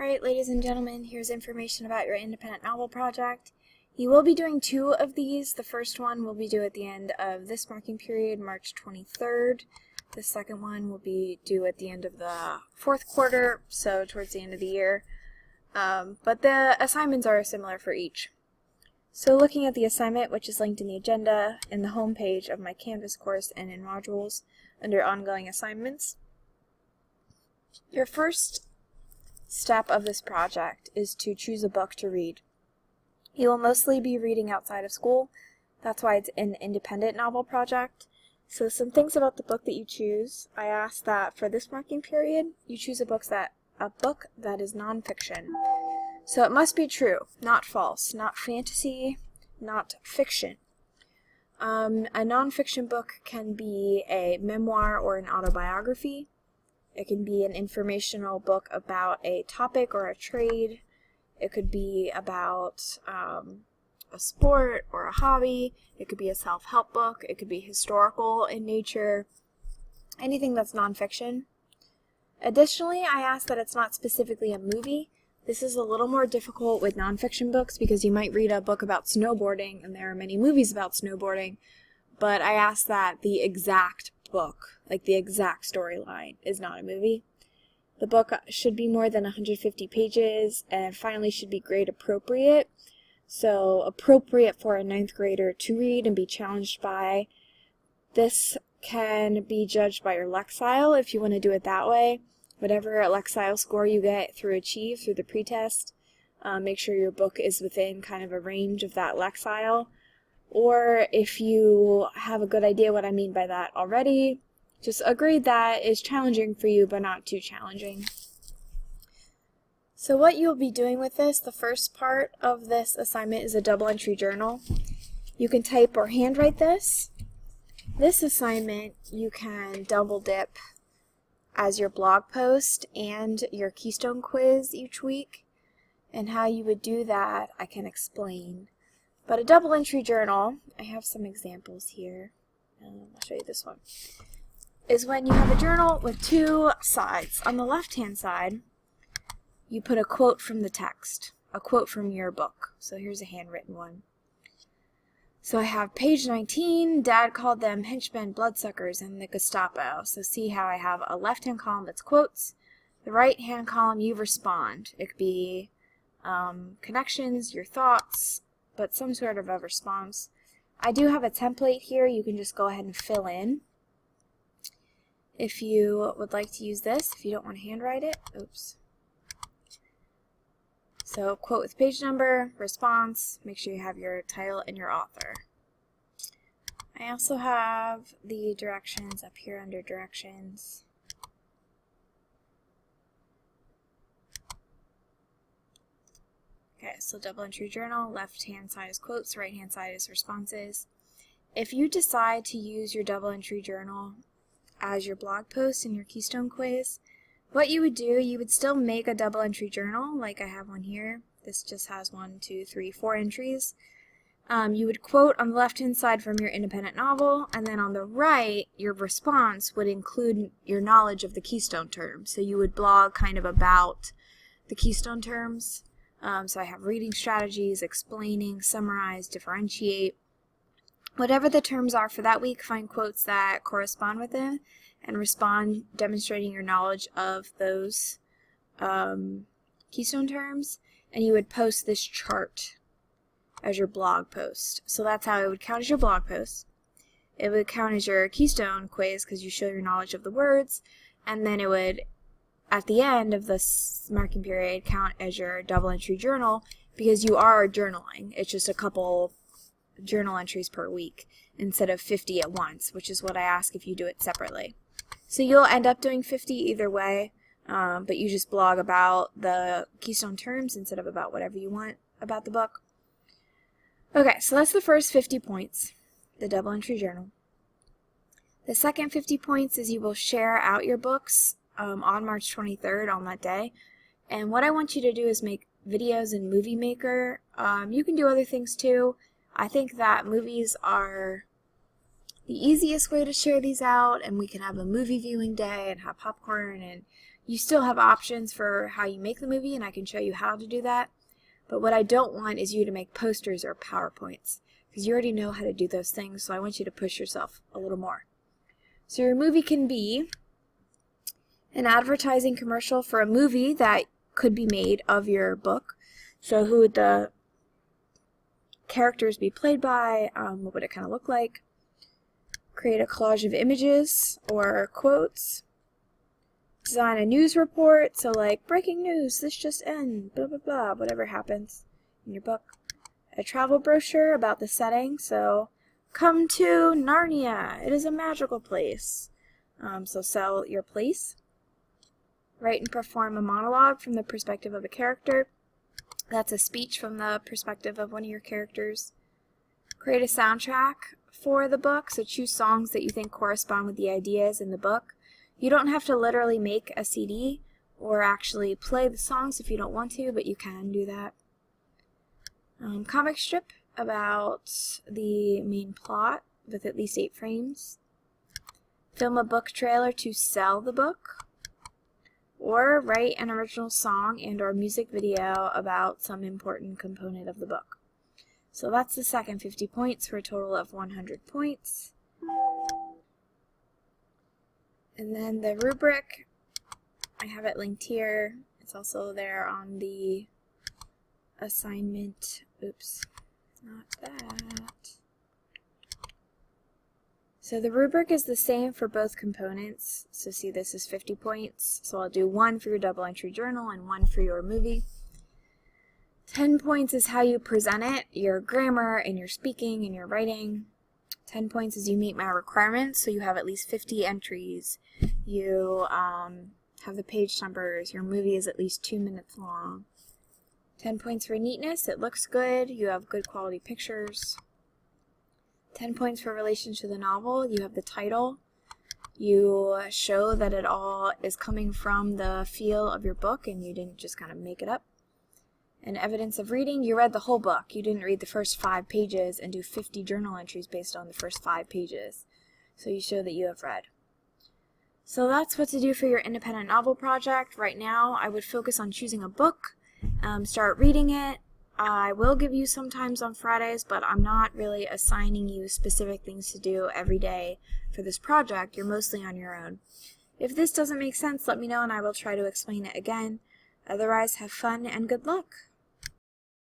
Alright, ladies and gentlemen, here's information about your independent novel project. You will be doing 2 of these. The first one will be due at the end of this marking period, March 23rd. The second one will be due at the end of the 4th quarter, so towards the end of the year. But the assignments are similar for each. So looking at the assignment, which is linked in the agenda, in the home page of my Canvas course and in modules under ongoing assignments, your first step of this project is to choose a book to read. You will mostly be reading outside of school. That's why it's an independent novel project. So some things about the book that you choose. I ask that for this marking period, you choose a book that is nonfiction. So it must be true, not false, not fantasy, not fiction. A nonfiction book can be a memoir or an autobiography. It can be an informational book about a topic or a trade. It could be about a sport or a hobby. It could be a self-help book. It could be historical in nature. Anything that's nonfiction. Additionally, I ask that it's not specifically a movie. This is a little more difficult with nonfiction books because you might read a book about snowboarding, and there are many movies about snowboarding, but I ask that the exact book, like the exact storyline, is not a movie. The book should be more than 150 pages, and finally should be grade appropriate. So appropriate for a 9th grader to read and be challenged by. This can be judged by your Lexile if you want to do it that way. Whatever Lexile score you get through Achieve, through the pretest, make sure your book is within kind of a range of that Lexile. Or if you have a good idea what I mean by that already, just a grade that is challenging for you but not too challenging. So what you'll be doing with this, the first part of this assignment is a double entry journal. You can type or handwrite this. This assignment you can double dip as your blog post and your Keystone quiz each week. And how you would do that I can explain. But a double entry journal, I have some examples here. I'll show you this one. Is when you have a journal with 2 sides. On the left-hand side, you put a quote from the text, a quote from your book. So here's a handwritten one. So I have page 19, Dad called them henchmen, bloodsuckers, and the Gestapo. So see how I have a left-hand column that's quotes. The right-hand column, you respond. It could be connections, your thoughts, but some sort of a response. I do have a template here you can just go ahead and fill in. If you would like to use this, if you don't want to handwrite it, oops. So quote with page number, response, make sure you have your title and your author. I also have the directions up here under directions. Okay, so double entry journal, left hand side is quotes, right hand side is responses. If you decide to use your double entry journal as your blog post and your Keystone quiz, what you would do, you would still make a double entry journal, like I have one here. This just has 1, 2, 3, 4 entries. You would quote on the left-hand side from your independent novel, and then on the right, your response would include your knowledge of the Keystone terms. So you would blog kind of about the Keystone terms. So I have reading strategies, explaining, summarize, differentiate. Whatever the terms are for that week, find quotes that correspond with them and respond demonstrating your knowledge of those Keystone terms, and you would post this chart as your blog post. So that's how it would count as your blog post. It would count as your Keystone quiz because you show your knowledge of the words, and then it would, at the end of this marking period, count as your double entry journal because you are journaling. It's just a couple journal entries per week instead of 50 at once, which is what I ask if you do it separately. So you'll end up doing 50 either way, but you just blog about the Keystone terms instead of about whatever you want about the book. Okay, so that's the first 50 points, the double entry journal. The second 50 points is you will share out your books on March 23rd on that day. And what I want you to do is make videos in Movie Maker. You can do other things too. I think that movies are the easiest way to share these out, and we can have a movie viewing day and have popcorn and You still have options for how you make the movie, and I can show you how to do that. But what I don't want is you to make posters or PowerPoints, because you already know how to do those things, so I want you to push yourself a little more. So your movie can be an advertising commercial for a movie that could be made of your book. So who would the characters be played by? What would it kind of look like? Create a collage of images or quotes. Design a news report, so like, breaking news, this just in, blah blah blah, whatever happens in your book. A travel brochure about the setting, so come to Narnia, it is a magical place. So sell your place. Write and perform a monologue from the perspective of a character. That's a speech from the perspective of one of your characters. Create a soundtrack for the book, so choose songs that you think correspond with the ideas in the book. You don't have to literally make a CD or actually play the songs if you don't want to, but you can do that. Comic strip about the main plot with at least 8 frames. Film a book trailer to sell the book. Or write an original song and or music video about some important component of the book. So that's the second 50 points for a total of 100 points. And then the rubric, I have it linked here. It's also there on the assignment. Oops, not that. So the rubric is the same for both components. So see, this is 50 points. So I'll do 1 for your double entry journal and 1 for your movie. 10 points is how you present it, your grammar and your speaking and your writing. 10 points is you meet my requirements, so you have at least 50 entries. You have the page numbers. Your movie is at least 2 minutes long. 10 points for neatness. It looks good. You have good quality pictures. 10 points for relation to the novel. You have the title. You show that it all is coming from the feel of your book and you didn't just kind of make it up. And evidence of reading, you read the whole book. You didn't read the first 5 pages and do 50 journal entries based on the first 5 pages. So you show that you have read. So that's what to do for your independent novel project. Right now, I would focus on choosing a book, start reading it. I will give you some times on Fridays, but I'm not really assigning you specific things to do every day for this project. You're mostly on your own. If this doesn't make sense, let me know and I will try to explain it again. Otherwise, have fun and good luck.